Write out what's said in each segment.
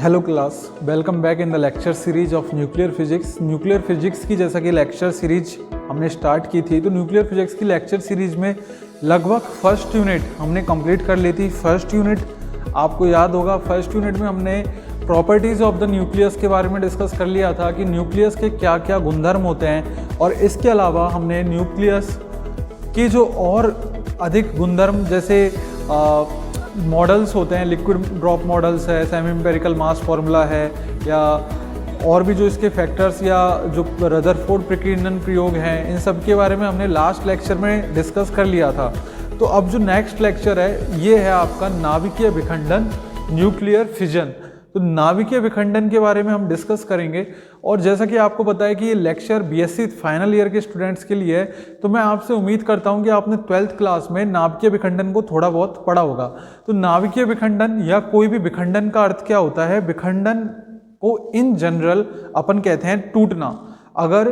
Hello class, welcome back in the lecture series of nuclear physics. Nuclear physics की जैसा कि lecture series हमने start की थी, तो न्यूक्लियर फिजिक्स की लेक्चर सीरीज में लगभग फर्स्ट यूनिट हमने कंप्लीट कर ली थी। फर्स्ट यूनिट आपको याद होगा, फर्स्ट यूनिट में हमने प्रॉपर्टीज़ ऑफ द न्यूक्लियस के बारे में डिस्कस कर लिया था कि न्यूक्लियस के क्या क्या गुणधर्म होते हैं, और इसके अलावा हमने न्यूक्लियस की जो और अधिक गुणधर्म जैसे मॉडल्स होते हैं, लिक्विड ड्रॉप मॉडल्स है, सेमी एम्पिरिकल मास फार्मूला है, या और भी जो इसके फैक्टर्स या जो रदरफोर्ड प्रकीर्णन प्रयोग हैं, इन सब के बारे में हमने लास्ट लेक्चर में डिस्कस कर लिया था। तो अब जो नेक्स्ट लेक्चर है ये है आपका नाभिकीय विखंडन, न्यूक्लियर फिजन। तो नाभिकीय विखंडन के बारे में हम डिस्कस करेंगे, और जैसा कि आपको पता है कि ये लेक्चर बीएससी फाइनल ईयर के स्टूडेंट्स के लिए है, तो मैं आपसे उम्मीद करता हूं कि आपने 12th क्लास में नाभिकीय विखंडन को थोड़ा बहुत पढ़ा होगा। तो नाभिकीय विखंडन या कोई भी विखंडन का अर्थ क्या होता है? विखंडन को इन जनरल अपन कहते हैं टूटना। अगर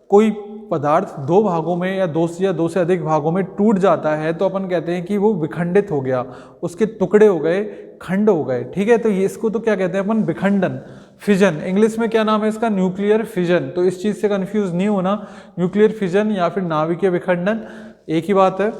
कोई पदार्थ दो भागों में या दो से अधिक भागों में टूट जाता है तो अपन कहते हैं कि वो विखंडित हो गया, उसके टुकड़े हो गए, खंड हो गए। ठीक है, तो ये इसको तो क्या कहते हैं अपन? विखंडन। फिजन इंग्लिश में क्या नाम है इसका? Nuclear fission. तो इस चीज़ से कंफ्यूज नहीं होना, न्यूक्लियर फिजन या फिर नाभिकीय विखंडन एक ही बात है।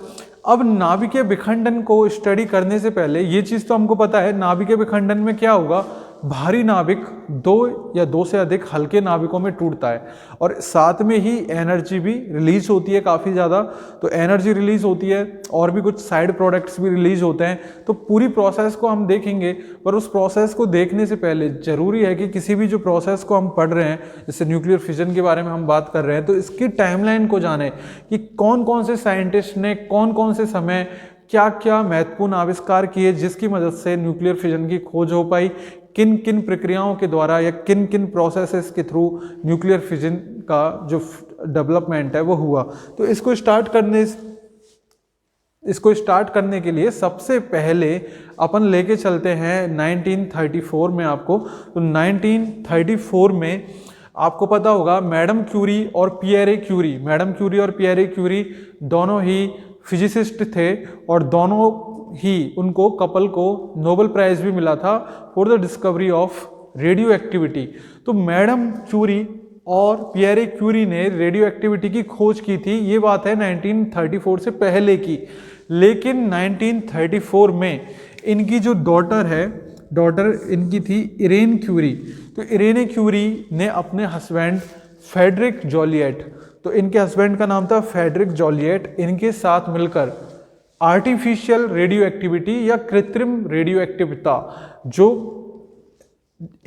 अब नाभिकीय विखंडन को स्टडी करने से पहले ये चीज़ तो हमको पता है, नाभिकीय विखंडन में क्या होगा? भारी नाभिक दो या दो से अधिक हल्के नाभिकों में टूटता है, और साथ में ही एनर्जी भी रिलीज होती है काफ़ी ज़्यादा। तो एनर्जी रिलीज होती है और भी कुछ साइड प्रोडक्ट्स भी रिलीज होते हैं। तो पूरी प्रोसेस को हम देखेंगे, पर उस प्रोसेस को देखने से पहले ज़रूरी है कि किसी भी जो प्रोसेस को हम पढ़ रहे हैं, जैसे न्यूक्लियर फिजन के बारे में हम बात कर रहे हैं, तो इसकी टाइमलाइन को जाने कि कौन कौन से साइंटिस्ट ने कौन कौन से समय क्या क्या महत्वपूर्ण आविष्कार किए जिसकी मदद से न्यूक्लियर फिजन की खोज हो पाई, किन किन प्रक्रियाओं के द्वारा या किन किन प्रोसेसेस के थ्रू न्यूक्लियर फिजन का जो डेवलपमेंट है वो हुआ। तो इसको स्टार्ट करने के लिए सबसे पहले अपन लेके चलते हैं 1934 में आपको। तो 1934 में आपको पता होगा मैडम क्यूरी और पियरे क्यूरी, मैडम क्यूरी और पियरे क्यूरी दोनों ही फिजिसिस्ट थे, और दोनों ही उनको कपल को नोबेल प्राइज भी मिला था for the discovery of radio activity. तो मैडम क्यूरी और पियरे क्यूरी ने रेडियो एक्टिविटी की खोज की थी, ये बात है 1934 से पहले की। लेकिन 1934 में इनकी जो डॉटर इनकी थी इरेन क्यूरी। तो इरेन क्यूरी ने अपने हस्बैंड फ्रेडरिक जॉलिएट, तो इनके हस्बैंड का नाम था फ्रेडरिक जॉलिएट, इनके साथ मिलकर आर्टिफिशियल रेडियो एक्टिविटी या कृत्रिम रेडियो एक्टिविता जो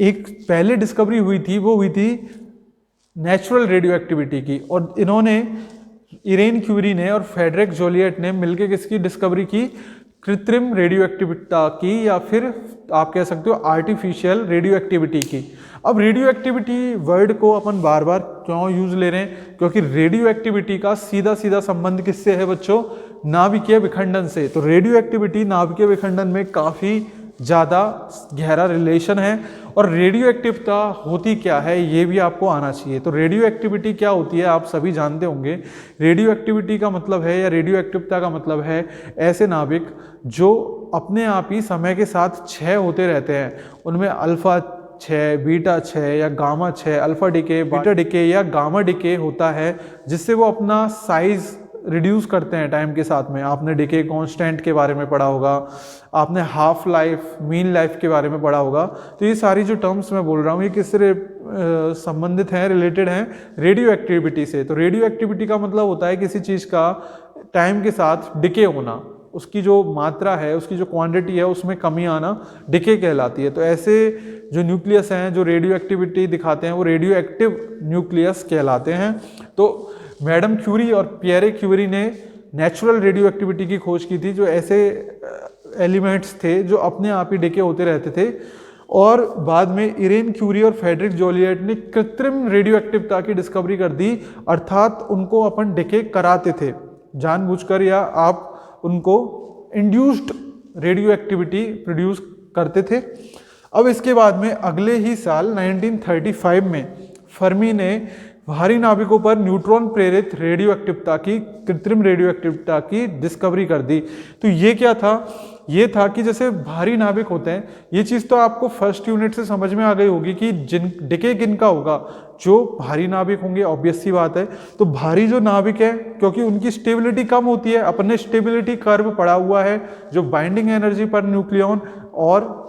एक पहले डिस्कवरी हुई थी, वो हुई थी नेचुरल रेडियो एक्टिविटी की। और इन्होंने, इरेन क्यूरी ने और फ्रेडरिक जॉलिएट ने मिलकर किसकी डिस्कवरी की? कृत्रिम रेडियो एक्टिविटा की, या फिर आप कह सकते हो आर्टिफिशियल रेडियो एक्टिविटी की। अब रेडियो एक्टिविटी वर्ड को अपन बार बार क्यों यूज ले रहे हैं? क्योंकि रेडियो एक्टिविटी का सीधा सीधा संबंध किससे है बच्चों? नाभिकीय विखंडन से। तो रेडियो एक्टिविटी नाभिकीय विखंडन में काफ़ी ज़्यादा गहरा रिलेशन है। और रेडियो एक्टिविटी होती क्या है ये भी आपको आना चाहिए। तो रेडियो एक्टिविटी क्या होती है आप सभी जानते होंगे। रेडियो एक्टिविटी का मतलब है, या रेडियो एक्टिविटी का मतलब है ऐसे नाभिक जो अपने आप ही समय के साथ क्षय होते रहते हैं। उनमें अल्फा क्षय, बीटा क्षय या गामा क्षय, अल्फा डिके, बीटा डिके या गामा डिके होता है, जिससे वो अपना साइज रिड्यूस करते हैं टाइम के साथ में। आपने डिके कांस्टेंट के बारे में पढ़ा होगा, आपने हाफ लाइफ, मीन लाइफ के बारे में पढ़ा होगा। तो ये सारी जो टर्म्स मैं बोल रहा हूँ ये किससे संबंधित हैं, रिलेटेड हैं? रेडियो एक्टिविटी से। तो रेडियो एक्टिविटी का मतलब होता है किसी चीज़ का टाइम के साथ डिके होना, उसकी जो मात्रा है, उसकी जो क्वांटिटी है उसमें कमी आना डिके कहलाती है। तो ऐसे जो न्यूक्लियस हैं जो रेडियो एक्टिविटी दिखाते हैं वो रेडियो एक्टिव न्यूक्लियस कहलाते हैं। तो मैडम क्यूरी और पियरे क्यूरी ने नेचुरल रेडियो एक्टिविटी की खोज की थी, जो ऐसे एलिमेंट्स थे जो अपने आप ही डिके होते रहते थे। और बाद में इरेन क्यूरी और फ्रेडरिक जॉलिएट ने कृत्रिम रेडियो एक्टिविटी की डिस्कवरी कर दी, अर्थात उनको अपन डिके कराते थे जानबूझकर, या आप उनको इंड्यूस्ड रेडियो एक्टिविटी प्रोड्यूस करते थे। अब इसके बाद में अगले ही साल 1935 में फर्मी ने भारी नाभिकों पर न्यूट्रॉन प्रेरित रेडियो एक्टिविटी की, कृत्रिम रेडियो एक्टिविटी की डिस्कवरी कर दी। तो ये क्या था? ये था कि जैसे भारी नाभिक होते हैं, ये चीज़ तो आपको फर्स्ट यूनिट से समझ में आ गई होगी कि डिके किनका होगा, जो भारी नाभिक होंगे, ऑब्वियस सी बात है। तो भारी जो नाभिक है, क्योंकि उनकी स्टेबिलिटी कम होती है, अपने स्टेबिलिटी कर्व पड़ा हुआ है जो बाइंडिंग एनर्जी पर न्यूक्लियॉन और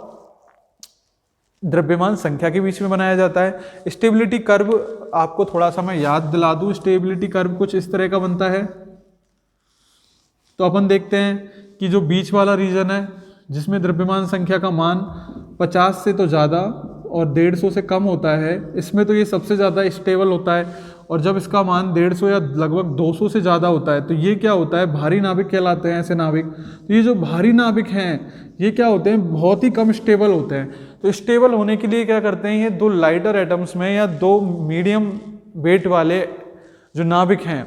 द्रव्यमान संख्या के बीच में बनाया जाता है। स्टेबिलिटी कर्व आपको थोड़ा सा मैं याद दिला दूं, स्टेबिलिटी कर्व कुछ इस तरह का बनता है। तो अपन देखते हैं कि जो बीच वाला रीजन है जिसमें द्रव्यमान संख्या का मान 50 से तो ज़्यादा और 150 से कम होता है, इसमें तो ये सबसे ज़्यादा स्टेबल होता है। और जब इसका मान 150 या लगभग 200 से ज़्यादा होता है तो ये क्या होता है, भारी नाभिक कहलाते हैं ऐसे नाभिक। तो ये जो भारी नाभिक हैं ये क्या होते हैं, बहुत ही कम स्टेबल होते हैं। तो स्टेबल होने के लिए क्या करते हैं, ये दो लाइटर एटम्स में या दो मीडियम वेट वाले जो नाभिक हैं,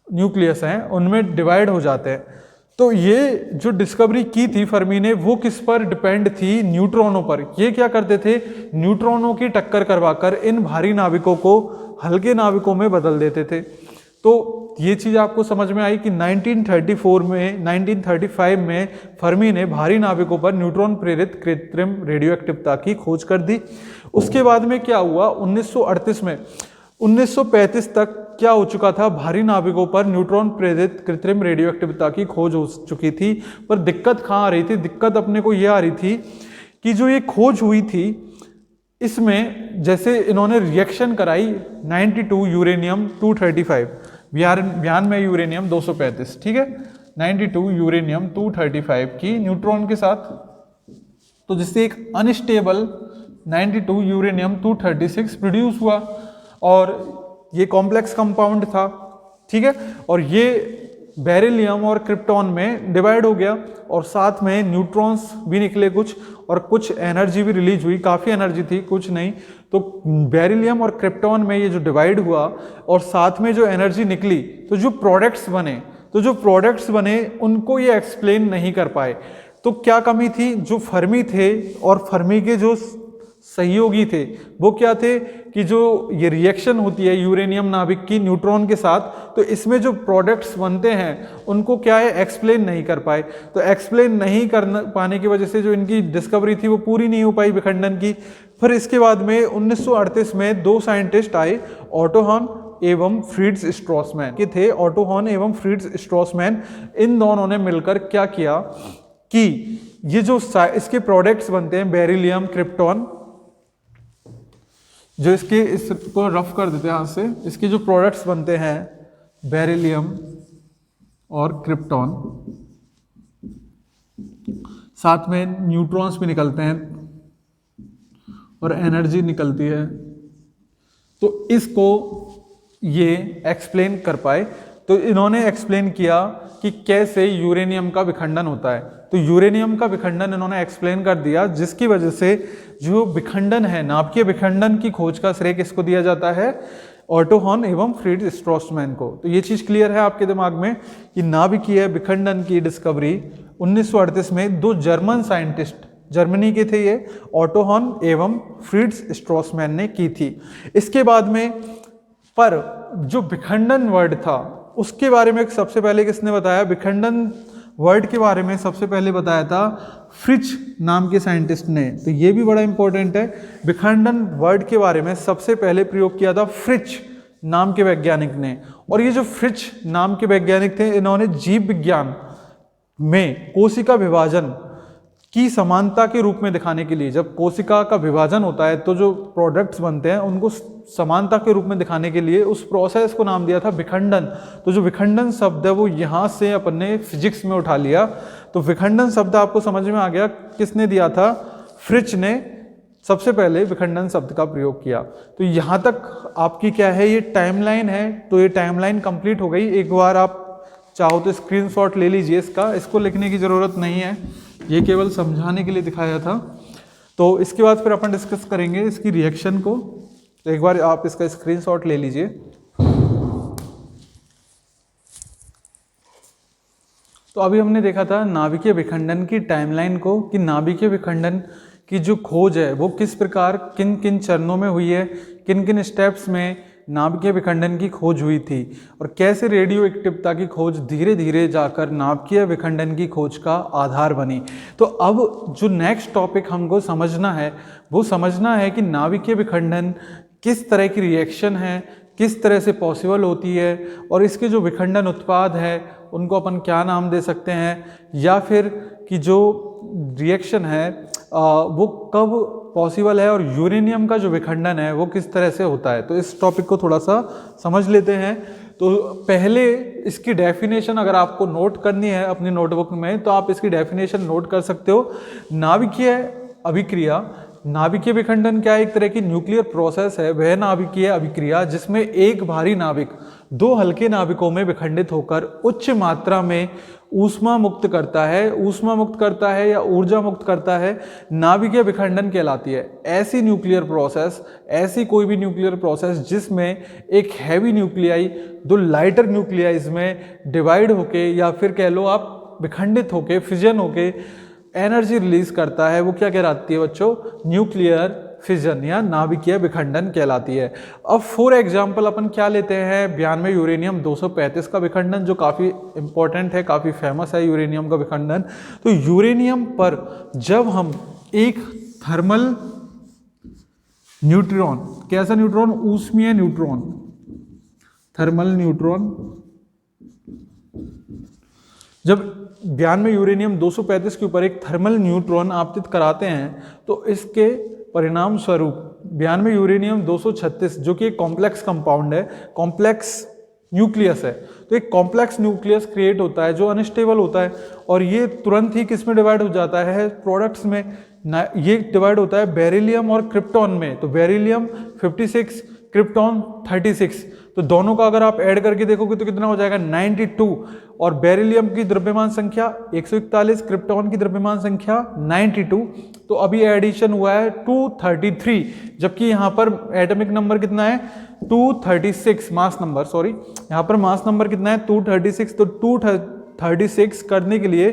न्यूक्लियस हैं, उनमें डिवाइड हो जाते हैं। तो ये जो डिस्कवरी की थी फर्मी ने, वो किस पर डिपेंड थी, न्यूट्रॉनों पर। ये क्या करते थे, न्यूट्रॉनों की टक्कर करवाकर इन भारी नाभिकों को हल्के नाभिकों में बदल देते थे। तो ये चीज़ आपको समझ में आई कि 1935 में फर्मी ने भारी नाभिकों पर न्यूट्रॉन प्रेरित कृत्रिम रेडियोएक्टिवता की खोज कर दी। उसके बाद में क्या हुआ, 1938 में 1935 तक क्या हो चुका था, भारी नाभिकों पर न्यूट्रॉन प्रेरित कृत्रिम रेडियोएक्टिवता की खोज हो चुकी थी। पर दिक्कत कहाँ आ रही थी, दिक्कत अपने को ये आ रही थी कि जो ये खोज हुई थी इसमें जैसे इन्होंने रिएक्शन कराई 92 यूरेनियम 235, बयान में यूरेनियम 235, ठीक है, 92 यूरेनियम 235 की न्यूट्रॉन के साथ, तो जिससे एक अनस्टेबल 92 यूरेनियम 236 प्रोड्यूस हुआ और ये कॉम्प्लेक्स कंपाउंड था, ठीक है। और ये बेरिलियम और क्रिप्टॉन में डिवाइड हो गया और साथ में न्यूट्रॉन्स भी निकले कुछ, और कुछ एनर्जी भी रिलीज हुई, काफ़ी एनर्जी थी, कुछ नहीं। तो बेरिलियम और क्रिप्टॉन में ये जो डिवाइड हुआ और साथ में जो एनर्जी निकली, तो जो प्रोडक्ट्स बने उनको ये एक्सप्लेन नहीं कर पाए। तो क्या कमी थी, जो फर्मी थे और फर्मी के जो सहयोगी थे वो क्या थे कि जो ये रिएक्शन होती है यूरेनियम नाभिक की न्यूट्रॉन के साथ, तो इसमें जो प्रोडक्ट्स बनते हैं उनको क्या है, एक्सप्लेन नहीं कर पाए। तो एक्सप्लेन नहीं कर पाने की वजह से जो इनकी डिस्कवरी थी वो पूरी नहीं हो पाई विखंडन की। फिर इसके बाद में 1938 में दो साइंटिस्ट आए, ऑटो हॉर्न एवं फ्रिट्ज स्ट्रॉसमैन के थे। ऑटो हॉर्न एवं फ्रिट्ज स्ट्रॉसमैन, इन दोनों ने मिलकर क्या किया कि ये जो इसके प्रोडक्ट्स बनते हैं बेरिलियम क्रिप्टॉन, जो इसको रफ कर देते हैं हाथ से, इसके जो प्रोडक्ट्स बनते हैं बेरिलियम और क्रिप्टॉन, साथ में न्यूट्रॉन्स भी निकलते हैं और एनर्जी निकलती है, तो इसको ये एक्सप्लेन कर पाए। तो इन्होंने एक्सप्लेन किया कि कैसे यूरेनियम का विखंडन होता है। तो यूरेनियम का विखंडन इन्होंने एक्सप्लेन कर दिया, जिसकी वजह से जो विखंडन है, नाभिकीय विखंडन की खोज का श्रेय किसको दिया जाता है, ऑटो हॉर्न एवं फ्रिट्ज स्ट्रॉसमैन को। तो ये चीज़ क्लियर है आपके दिमाग में कि नाभिकीय विखंडन की डिस्कवरी 1938 में दो जर्मन साइंटिस्ट, जर्मनी के थे ये, ऑटो हॉर्न एवं फ्रिट्ज स्ट्रॉसमैन ने की थी। इसके बाद में पर जो विखंडन वर्ड था उसके बारे में सबसे पहले किसने बताया, विखंडन वर्ड के बारे में सबसे पहले बताया था फ्रिच नाम के साइंटिस्ट ने। तो ये भी बड़ा इंपॉर्टेंट है, विखंडन वर्ड के बारे में सबसे पहले प्रयोग किया था फ्रिच नाम के वैज्ञानिक ने। और ये जो फ्रिच नाम के वैज्ञानिक थे, इन्होंने जीव विज्ञान में कोशिका विभाजन की समानता के रूप में दिखाने के लिए, जब कोशिका का विभाजन होता है तो जो प्रोडक्ट्स बनते हैं उनको समानता के रूप में दिखाने के लिए उस प्रोसेस को नाम दिया था विखंडन। तो जो विखंडन शब्द है वो यहाँ से अपने फिजिक्स में उठा लिया। तो विखंडन शब्द आपको समझ में आ गया, किसने दिया था, फ्रिच ने सबसे पहले विखंडन शब्द का प्रयोग किया। तो यहाँ तक आपकी क्या है, ये टाइमलाइन है। तो ये टाइमलाइन कंप्लीट हो गई। एक बार आप चाहो तो स्क्रीनशॉट ले लीजिए इसको लिखने की ज़रूरत नहीं है, ये केवल समझाने के लिए दिखाया था। तो इसके बाद फिर अपन डिस्कस करेंगे इसकी रिएक्शन को। तो एक बार आप इसका स्क्रीनशॉट ले लीजिए। तो अभी हमने देखा था नाभिकीय विखंडन की टाइमलाइन को, कि नाभिकीय विखंडन की जो खोज है वो किस प्रकार किन किन चरणों में हुई है, किन किन स्टेप्स में नाभिकीय विखंडन की खोज हुई थी और कैसे रेडियो एक्टिवता की खोज धीरे धीरे जाकर नाभिकीय विखंडन की खोज का आधार बनी। तो अब जो नेक्स्ट टॉपिक हमको समझना है वो समझना है कि नाभिकीय विखंडन किस तरह की रिएक्शन है, किस तरह से पॉसिबल होती है और इसके जो विखंडन उत्पाद है उनको अपन क्या नाम दे सकते हैं, या फिर कि जो रिएक्शन है वो कब पॉसिबल है और यूरेनियम का जो विखंडन है वो किस तरह से होता है। तो इस टॉपिक को थोड़ा सा समझ लेते हैं। तो पहले इसकी डेफिनेशन अगर आपको नोट करनी है अपनी नोटबुक में तो आप इसकी डेफिनेशन नोट कर सकते हो। नाभिकीय अभिक्रिया, नाभिकीय विखंडन क्या है, एक तरह की न्यूक्लियर प्रोसेस है, वह नाभिकीय अभिक्रिया जिसमें एक भारी नाभिक दो हल्के नाभिकों में विखंडित होकर उच्च मात्रा में ऊष्मा मुक्त करता है या ऊर्जा मुक्त करता है, नाभिकीय विखंडन कहलाती है। ऐसी न्यूक्लियर प्रोसेस, ऐसी कोई भी न्यूक्लियर प्रोसेस जिसमें एक हैवी न्यूक्लियाई दो लाइटर न्यूक्लियाइज में डिवाइड होके या फिर कह लो आप विखंडित होके, फिजन होके एनर्जी रिलीज करता है, वो क्या कहलाती है बच्चों, न्यूक्लियर फिजन या नाभिकीय विखंडन कहलाती है। अब फॉर एग्जांपल अपन क्या लेते हैं, 92 यूरेनियम 235 का विखंडन जो काफ़ी इंपॉर्टेंट है, काफ़ी फेमस है यूरेनियम का विखंडन। तो यूरेनियम पर जब हम एक थर्मल न्यूट्रॉन, कैसा न्यूट्रॉन, ऊष्मीय न्यूट्रॉन, थर्मल न्यूट्रॉन, जब 92 यूरेनियम 235 के ऊपर एक थर्मल न्यूट्रॉन आपतित कराते हैं तो इसके परिणाम स्वरूप 92 यूरेनियम 236 जो कि एक कॉम्प्लेक्स कंपाउंड है, कॉम्प्लेक्स न्यूक्लियस है, तो एक कॉम्प्लेक्स न्यूक्लियस क्रिएट होता है जो अनस्टेबल होता है और ये तुरंत ही किस में डिवाइड हो जाता है, प्रोडक्ट्स में। ये डिवाइड होता है बेरिलियम और क्रिप्टॉन में। तो बेरिलियम 56, क्रिप्टॉन 36, तो दोनों का अगर आप ऐड करके देखोगे तो कितना हो जाएगा 92। और बेरिलियम की द्रव्यमान संख्या 141, क्रिप्टॉन की द्रव्यमान संख्या 92, तो अभी एडिशन हुआ है 233, जबकि यहाँ पर एटॉमिक नंबर कितना है 236, मास नंबर, सॉरी यहाँ पर मास नंबर कितना है 236। तो 236 करने के लिए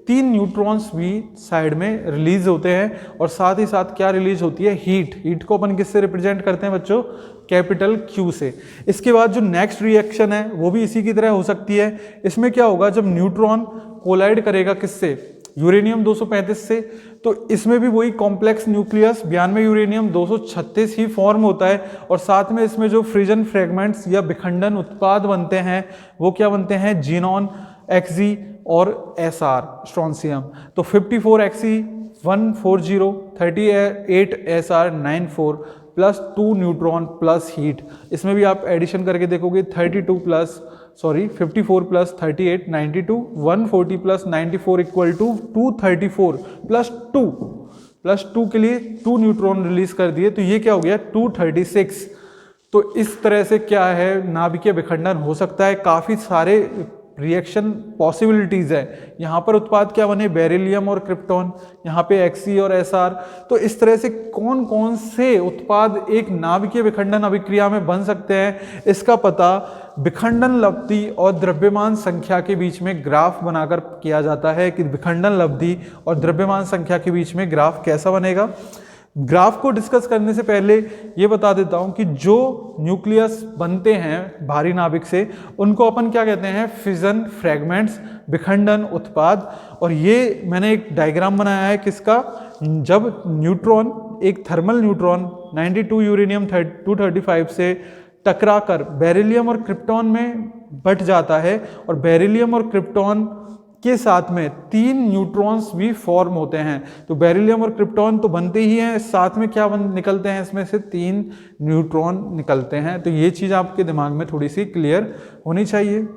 3 न्यूट्रॉन्स भी साइड में रिलीज होते हैं और साथ ही साथ क्या रिलीज होती है, हीट। हीट को अपन किससे रिप्रेजेंट करते हैं बच्चों, कैपिटल Q से। इसके बाद जो नेक्स्ट रिएक्शन है वो भी इसी की तरह हो सकती है। इसमें क्या होगा, जब न्यूट्रॉन कोलाइड करेगा किससे, यूरेनियम 235 से, तो इसमें भी वही कॉम्प्लेक्स न्यूक्लियस 92 यूरेनियम 236 ही फॉर्म होता है और साथ में इसमें जो फ्रिजन फ्रेगमेंट्स या विखंडन उत्पाद बनते हैं वो क्या बनते हैं, जीनॉन, Xg और Sr, स्ट्रोंशियम। तो 54 Xg 140, 38 Sr 94 plus 2 neutron plus heat. इसमें भी आप एडिशन करके देखोगे 54 plus 38 92, 140 plus 94 equal to 234 plus 2 के लिए 2 न्यूट्रॉन रिलीज कर दिए, तो ये क्या हो गया 236। तो इस तरह से क्या है, नाभिकीय विखंडन हो सकता है। काफ़ी सारे रिएक्शन पॉसिबिलिटीज है। यहाँ पर उत्पाद क्या बने, बेरिलियम और क्रिप्टॉन, यहाँ पे Xc और Sr। तो इस तरह से कौन कौन से उत्पाद एक नाभिकीय विखंडन अभिक्रिया में बन सकते हैं, इसका पता विखंडन लब्धि और द्रव्यमान संख्या के बीच में ग्राफ बनाकर किया जाता है कि विखंडन लब्धि और द्रव्यमान संख्या के बीच में ग्राफ कैसा बनेगा। ग्राफ को डिस्कस करने से पहले ये बता देता हूं कि जो न्यूक्लियस बनते हैं भारी नाभिक से उनको अपन क्या कहते हैं, फिजन फ्रैगमेंट्स, विखंडन उत्पाद। और ये मैंने एक डायग्राम बनाया है किसका, जब न्यूट्रॉन, एक थर्मल न्यूट्रॉन 92 यूरेनियम 235 से टकराकर बेरिलियम और क्रिप्टॉन में बट जाता है और बेरिलियम और क्रिप्टॉन के साथ में 3 न्यूट्रॉन्स भी फॉर्म होते हैं। तो बेरिलियम और क्रिप्टॉन तो बनते ही हैं, साथ में क्या निकलते हैं, इसमें से 3 न्यूट्रॉन निकलते हैं। तो ये चीज़ आपके दिमाग में थोड़ी सी क्लियर होनी चाहिए।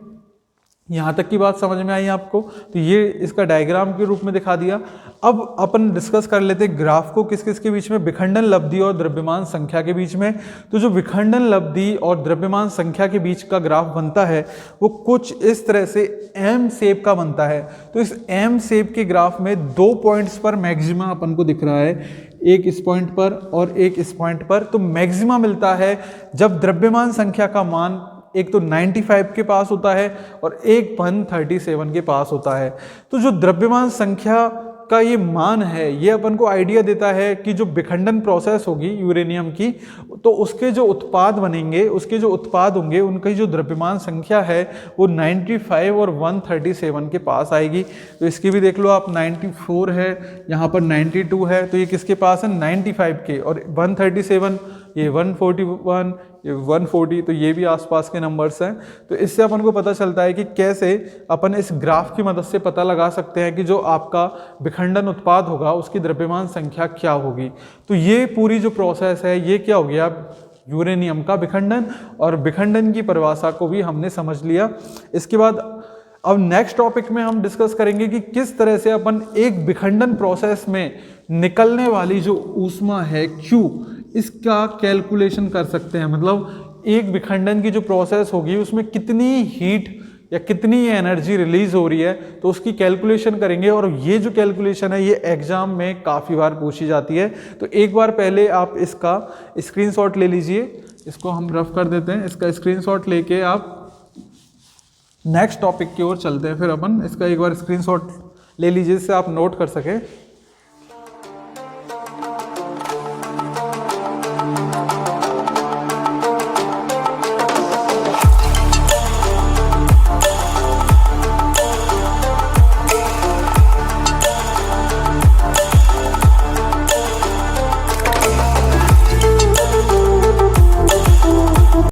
यहाँ तक की बात समझ में आई आपको, तो ये इसका डायग्राम के रूप में दिखा दिया। अब अपन डिस्कस कर लेते हैं ग्राफ को किस किस के बीच में, विखंडन लब्धि और द्रव्यमान संख्या के बीच में। तो जो विखंडन लब्धि और द्रव्यमान संख्या के बीच का ग्राफ बनता है वो कुछ इस तरह से एम शेप का बनता है। तो इस एम शेप के ग्राफ में 2 पॉइंट्स पर मैक्सिमा अपन को दिख रहा है, एक इस पॉइंट पर और एक इस पॉइंट पर। तो मैक्सिमा मिलता है जब द्रव्यमान संख्या का मान एक तो 95 के पास होता है और एक 137 के पास होता है। तो जो द्रव्यमान संख्या का ये मान है ये अपन को आइडिया देता है कि जो विखंडन प्रोसेस होगी यूरेनियम की, तो उसके जो उत्पाद बनेंगे, उसके जो उत्पाद होंगे, उनकी जो द्रव्यमान संख्या है वो 95 और 137 के पास आएगी। तो इसकी भी देख लो आप, 94 है, यहाँ पर 92 है, तो ये किसके पास है 95 के, और 137 ये 141 ये 140, तो ये भी आसपास के नंबर्स हैं। तो इससे अपन को पता चलता है कि कैसे अपन इस ग्राफ की मदद से पता लगा सकते हैं कि जो आपका विखंडन उत्पाद होगा उसकी द्रव्यमान संख्या क्या होगी। तो ये पूरी जो प्रोसेस है ये क्या हो गया, यूरेनियम का विखंडन, और विखंडन की परिभाषा को भी हमने समझ लिया। इसके बाद अब नेक्स्ट टॉपिक में हम डिस्कस करेंगे कि किस तरह से अपन एक विखंडन प्रोसेस में निकलने वाली जो ऊष्मा है Q, इसका कैलकुलेशन कर सकते हैं। मतलब एक विखंडन की जो प्रोसेस होगी उसमें कितनी हीट या कितनी एनर्जी रिलीज हो रही है, तो उसकी कैलकुलेशन करेंगे। और ये जो कैलकुलेशन है ये एग्जाम में काफ़ी बार पूछी जाती है। तो एक बार पहले आप इसका स्क्रीनशॉट ले लीजिए, इसको हम रफ कर देते हैं। इसका स्क्रीनशॉट लेके आप नेक्स्ट टॉपिक की ओर चलते हैं, फिर अपन इसका एक बार स्क्रीनशॉट ले लीजिए जिससे आप नोट कर सकें।